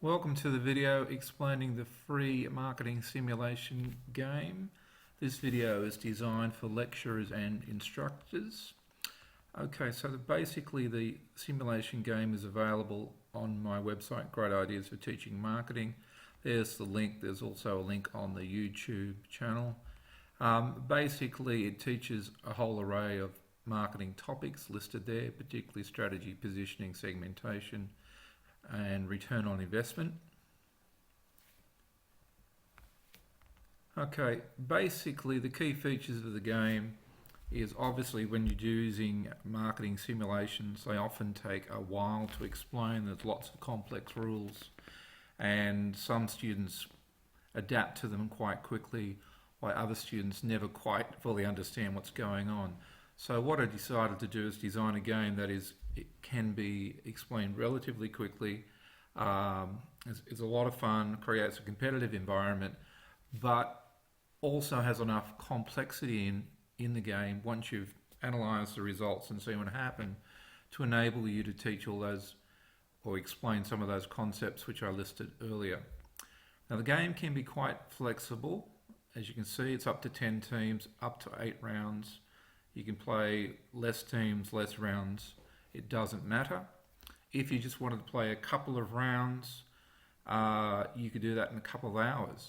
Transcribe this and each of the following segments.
Welcome to the video explaining the free marketing simulation game. This video is designed for lecturers and instructors. Okay, so basically the simulation game is available on my website, Great Ideas for Teaching Marketing. There's the link. There's also a link on the YouTube channel. Basically, it teaches a whole array of marketing topics listed there, particularly strategy, positioning, segmentation, and return on investment. Okay, basically the key features of the game is obviously when you're using marketing simulations, they often take a while to explain. There's lots of complex rules and some students adapt to them quite quickly, while other students never quite fully understand what's going on. So what I decided to do is design a game that it can be explained relatively quickly. It's a lot of fun, creates a competitive environment, but also has enough complexity in the game once you've analysed the results and seen what happened to enable you to teach all those or explain some of those concepts which I listed earlier. Now the game can be quite flexible. As you can see, it's up to 10 teams, up to 8 rounds. You can play less teams, less rounds. It doesn't matter. If you just wanted to play a couple of rounds, you could do that in a couple of hours.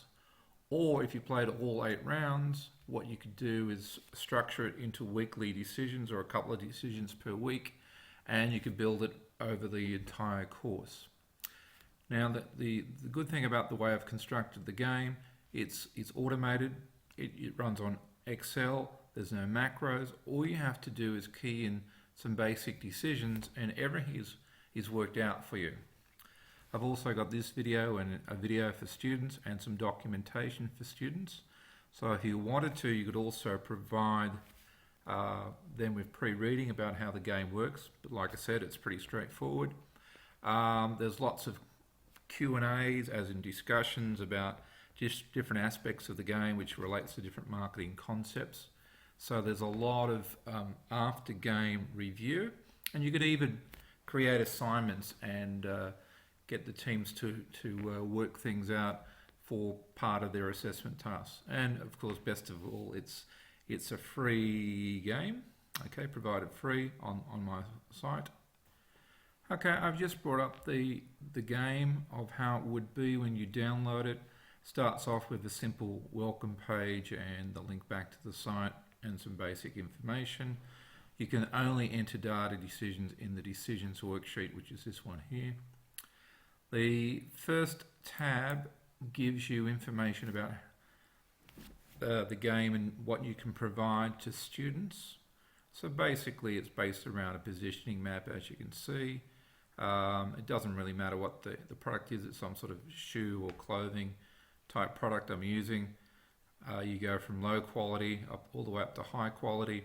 Or if you played all 8 rounds, what you could do is structure it into weekly decisions or a couple of decisions per week, and you could build it over the entire course. Now, the good thing about the way I've constructed the game, it's automated. It runs on Excel. There's no macros. All you have to do is key in some basic decisions and everything is worked out for you. I've also got this video and a video for students and some documentation for students. So if you wanted to, you could also provide them with pre-reading about how the game works. But like I said, it's pretty straightforward. There's lots of Q&As, as in discussions about just different aspects of the game which relates to different marketing concepts. So there's a lot of after game review, and you could even create assignments and get the teams to work things out for part of their assessment tasks. And of course, best of all, it's a free game, okay, provided free on my site. Okay, I've just brought up the game of how it would be when you download it. Starts off with a simple welcome page and the link back to the site and some basic information. You can only enter data decisions in the decisions worksheet, which is this one here. The first tab gives you information about the game and what you can provide to students. So basically it's based around a positioning map, as you can see. It doesn't really matter what the product is. It's some sort of shoe or clothing type product I'm using. You go from low quality up all the way up to high quality.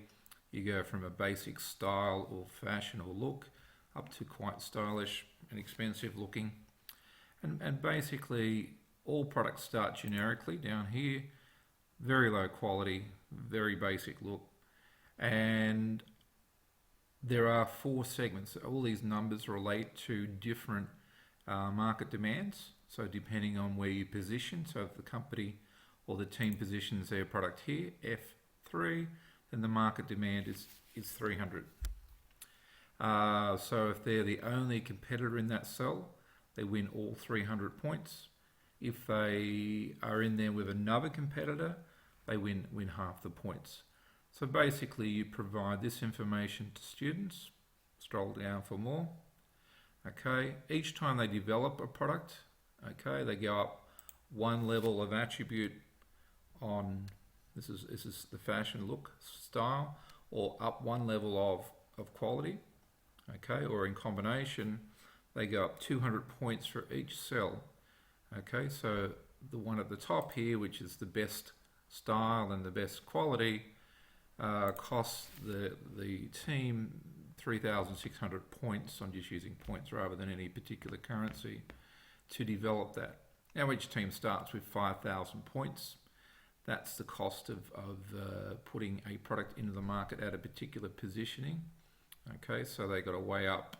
You go from a basic style or fashion or look up to quite stylish and expensive looking. And basically all products start generically down here, very low quality, very basic look. And there are 4 segments. All these numbers relate to different market demands. So depending on where you position, so if the company or the team positions their product here, F3, then the market demand is 300. So if they're the only competitor in that cell, they win all 300 points. If they are in there with another competitor, they win half the points. So basically you provide this information to students. Scroll down for more. Okay, each time they develop a product, okay, they go up 1 level of attribute on, this is the fashion look style, or up 1 level of quality, okay, or in combination, they go up 200 points for each cell. Okay, so the one at the top here, which is the best style and the best quality, costs the team 3,600 points. I'm just using points rather than any particular currency to develop that. Now each team starts with 5,000 points. That's the cost of putting a product into the market at a particular positioning. Okay, so they got to weigh up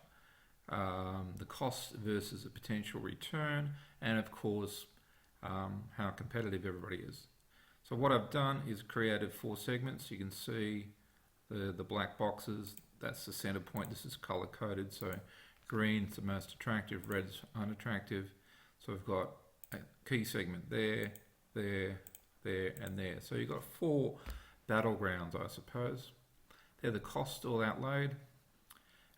the cost versus the potential return, and of course, how competitive everybody is. So what I've done is created 4 segments. You can see the black boxes. That's the center point. This is color coded. So green's the most attractive, red's unattractive. So I've got a key segment there, there, there, and there. So you've got 4 battlegrounds, I suppose. They're the cost all outlaid.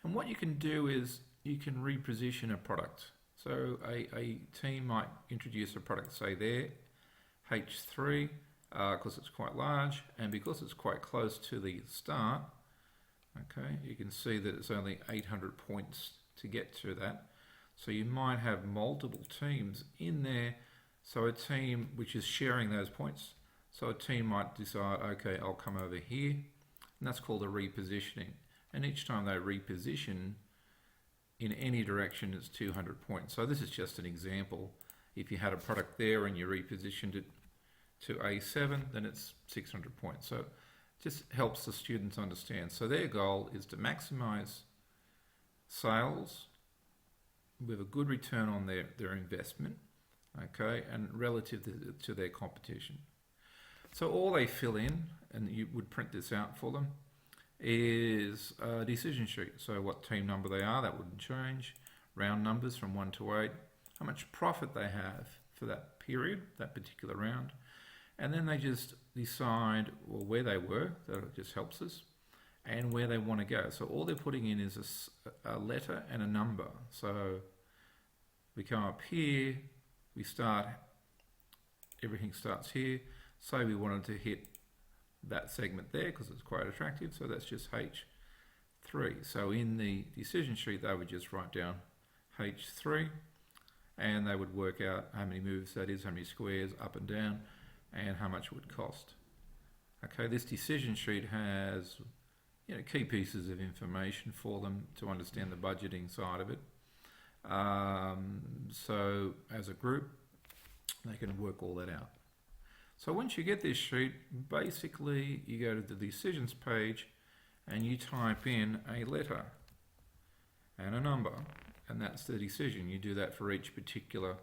And what you can do is you can reposition a product. So a team might introduce a product, say there, H3, because it's quite large, and because it's quite close to the start, okay, you can see that it's only 800 points to get to that. So you might have multiple teams in there. So a team which is sharing those points. So a team might decide, okay, I'll come over here, and that's called a repositioning. And each time they reposition in any direction, it's 200 points. So this is just an example. If you had a product there and you repositioned it to A7, then it's 600 points. So it just helps the students understand. So their goal is to maximize sales with a good return on their investment, okay, and relative to their competition. So all they fill in, and you would print this out for them, is a decision sheet. So what team number they are, that wouldn't change. Round numbers from 1 to 8. How much profit they have for that period, that particular round. And then they just decide, well, where they were, that just helps us, and where they want to go. So all they're putting in is a letter and a number. So we come up here, we start, everything starts here. Say we wanted to hit that segment there because it's quite attractive, so that's just H3. So in the decision sheet, they would just write down H3, and they would work out how many moves that is, how many squares up and down, and how much it would cost. Okay, this decision sheet has, you know, key pieces of information for them to understand the budgeting side of it. So as a group, they can work all that out. So once you get this sheet, basically you go to the decisions page and you type in a letter and a number, and that's the decision. You do that for each particular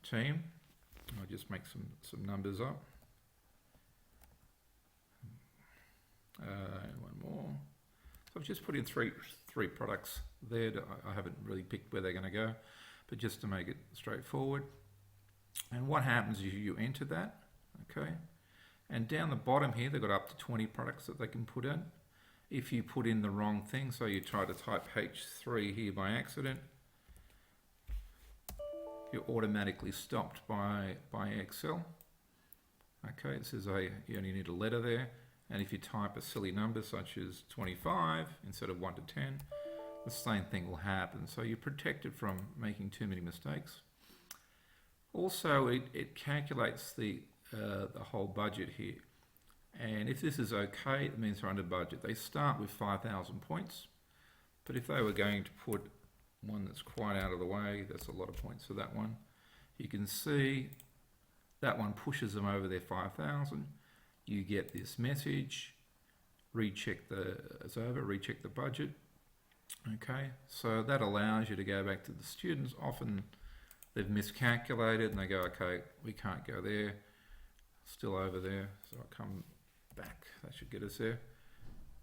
team. I'll just make some numbers up. One more. So I've just put in three products there. I haven't really picked where they're going to go, but just to make it straightforward. And what happens is you enter that, okay? And down the bottom here, they've got up to 20 products that they can put in. If you put in the wrong thing, so you try to type H3 here by accident, you're automatically stopped by Excel. Okay, it says you only need a letter there. And if you type a silly number such as 25 instead of 1 to 10, the same thing will happen. So you're protected from making too many mistakes. Also, it calculates the whole budget here. And if this is okay, it means they're under budget. They start with 5,000 points. But if they were going to put one that's quite out of the way, that's a lot of points for that one. You can see that one pushes them over their 5,000. You get this message, recheck it's over, recheck the budget. Okay, so that allows you to go back to the students. Often they've miscalculated and they go, okay, we can't go there, still over there, so I'll come back, that should get us there.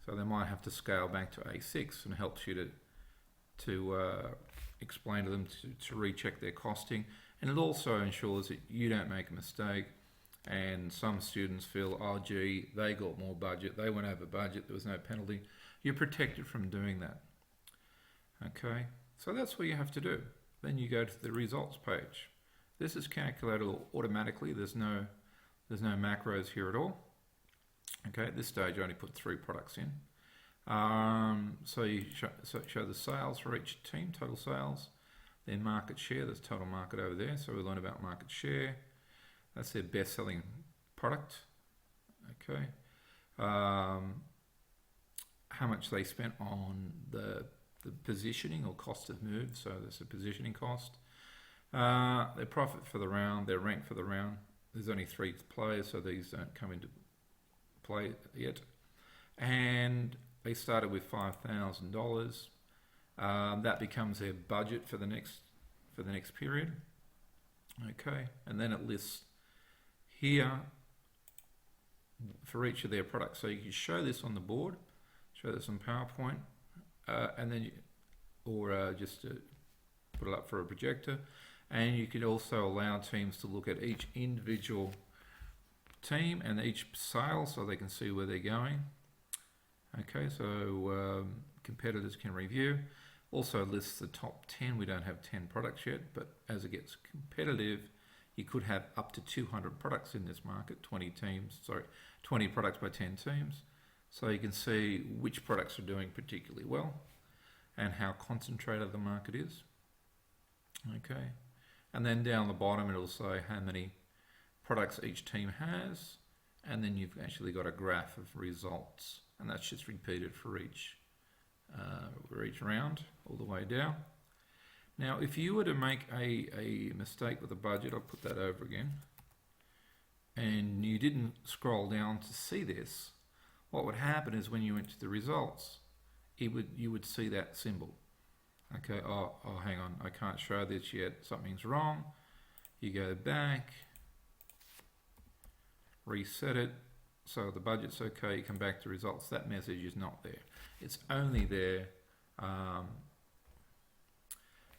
So they might have to scale back to A6, and helps you to explain to them to recheck their costing. And it also ensures that you don't make a mistake. And some students feel, oh gee, they got more budget, they went over budget, there was no penalty. You're protected from doing that. Okay, so that's what you have to do. Then you go to the results page. This is calculated automatically. There's no macros here at all. Okay, at this stage I only put 3 products in. So you show the sales for each team, total sales, then market share, there's total market over there, so we learn about market share. That's their best-selling product. Okay. How much they spent on the positioning or cost of move, so there's a positioning cost. Their profit for the round, their rank for the round. There's only 3 players, so these don't come into play yet. And they started with $5,000. That becomes their budget for the next period. Okay, and then it lists here for each of their products. So you can show this on the board, show this on PowerPoint, and then just put it up for a projector. And you could also allow teams to look at each individual team and each sale so they can see where they're going. Okay, so competitors can review. Also lists the top 10. We don't have 10 products yet, but as it gets competitive, you could have up to 200 products in this market, 20 products by 10 teams. So you can see which products are doing particularly well and how concentrated the market is. Okay, and then down the bottom it'll say how many products each team has, and then you've actually got a graph of results, and that's just repeated for each round all the way down. Now, if you were to make a mistake with the budget, I'll put that over again, and you didn't scroll down to see this, what would happen is when you went to the results, you would see that symbol. Okay, oh, hang on, I can't show this yet, something's wrong. You go back, reset it, so the budget's okay, you come back to results, that message is not there. It's only there,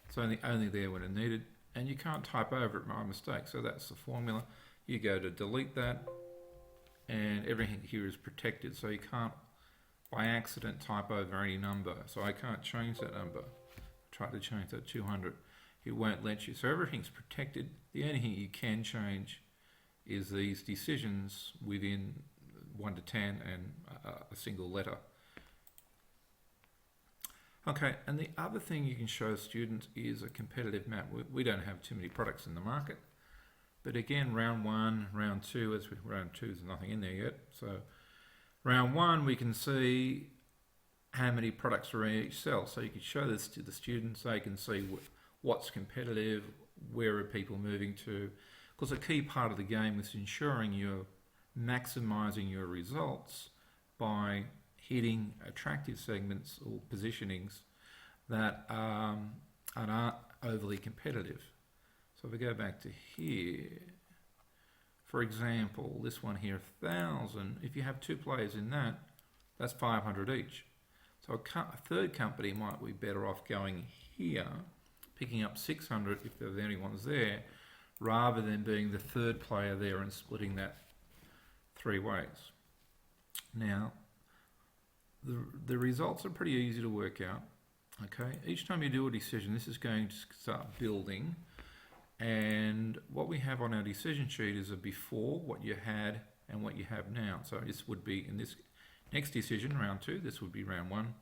it's only there when it's needed, and you can't type over it by mistake, so that's the formula. You go to delete that, and everything here is protected, so you can't by accident type over any number, so I can't change that number. Try to change that 200, it won't let you, so everything's protected. The only thing you can change is these decisions within 1 to 10 and a single letter. Okay, and the other thing you can show students is a competitive map. We don't have too many products in the market, but again, round 1, round 2, round 2 there's nothing in there yet, so round 1 we can see how many products are in each cell, so you can show this to the students. They can see what's competitive, where are people moving to, because a key part of the game is ensuring you're maximizing your results by hitting attractive segments or positionings that aren't overly competitive. So if we go back to here, for example, this one here, 1,000, if you have 2 players in that, that's 500 each. So a third company might be better off going here, picking up 600 if there's anyone's there, rather than being the third player there and splitting that 3 ways. Now, the results are pretty easy to work out. Okay, each time you do a decision, this is going to start building, and what we have on our decision sheet is a before, what you had, and what you have now. So this would be in this next decision, round 2, this would be round 1,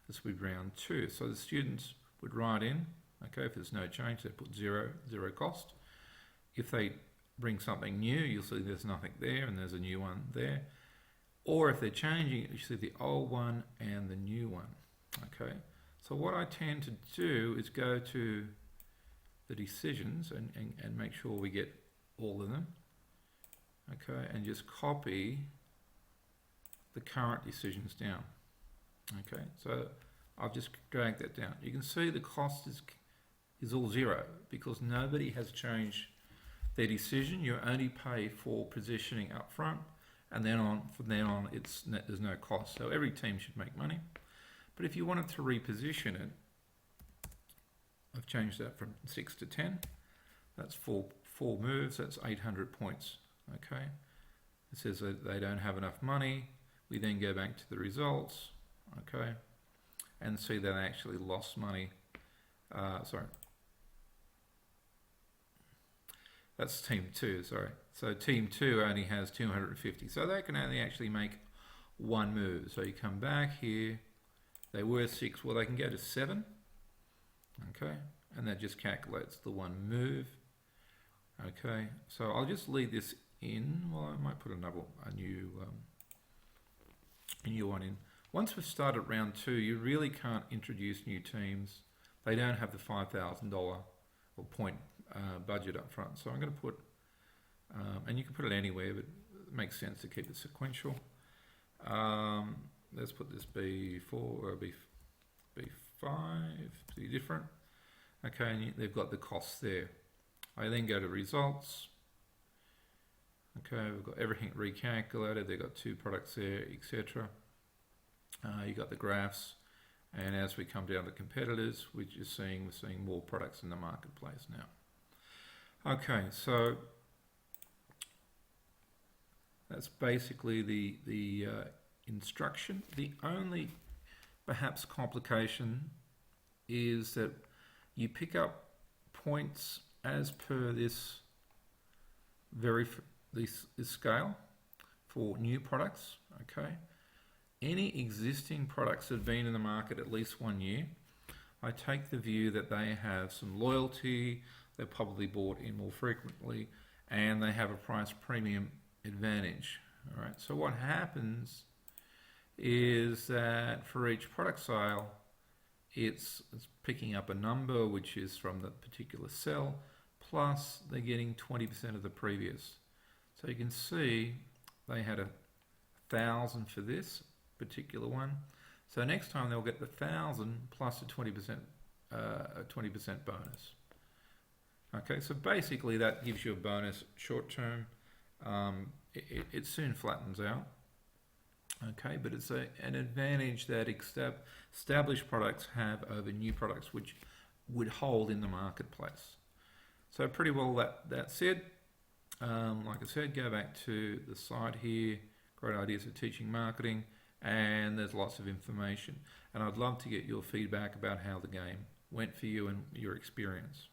this would be round 2. So the students would write in, okay, if there's no change, they put zero cost. If they bring something new, you'll see there's nothing there and there's a new one there. Or if they're changing it, you see the old one and the new one, okay? So what I tend to do is go to the decisions and make sure we get all of them, okay, and just copy the current decisions down. Okay, so I've just dragged that down. You can see the cost is all 0 because nobody has changed their decision. You only pay for positioning up front, and then from then on there's no cost. So every team should make money. But if you wanted to reposition it, I've changed that from 6 to 10. That's four moves, that's 800 points. Okay, it says that they don't have enough money. We then go back to the results, okay, and see that I actually lost money. That's team 2, sorry. So team 2 only has 250. So they can only actually make 1 move. So you come back here, they were 6, well they can go to 7, okay, and that just calculates the 1 move. Okay, so I'll just leave this in. Well, I might put a new one in. Once we've started round 2, you really can't introduce new teams. They don't have the $5,000 or point budget up front. So I'm going to put, and you can put it anywhere, but it makes sense to keep it sequential. Let's put this B4 or B5. pretty different. Okay, and they've got the costs there. I then go to results. Okay, we've got everything recalculated. They've got 2 products there, etc. You got the graphs, and as we come down to competitors, we're seeing more products in the marketplace now. Okay, so that's basically the instruction. The only perhaps complication is that you pick up points as per this this scale for new products. Okay, any existing products that have been in the market at least 1 year, I take the view that they have some loyalty, they're probably bought in more frequently, and they have a price premium advantage. All right, so what happens is that for each product sale, it's picking up a number which is from the particular cell, plus they're getting 20% of the previous. So you can see they had 1,000 for this particular one. So next time they'll get the 1,000 plus a 20% bonus. Okay, so basically that gives you a bonus short term. It soon flattens out. Okay, but it's an advantage that established products have over new products, which would hold in the marketplace. So pretty well that said, like I said, go back to the site here, Great Ideas for Teaching Marketing, and there's lots of information. And I'd love to get your feedback about how the game went for you and your experience.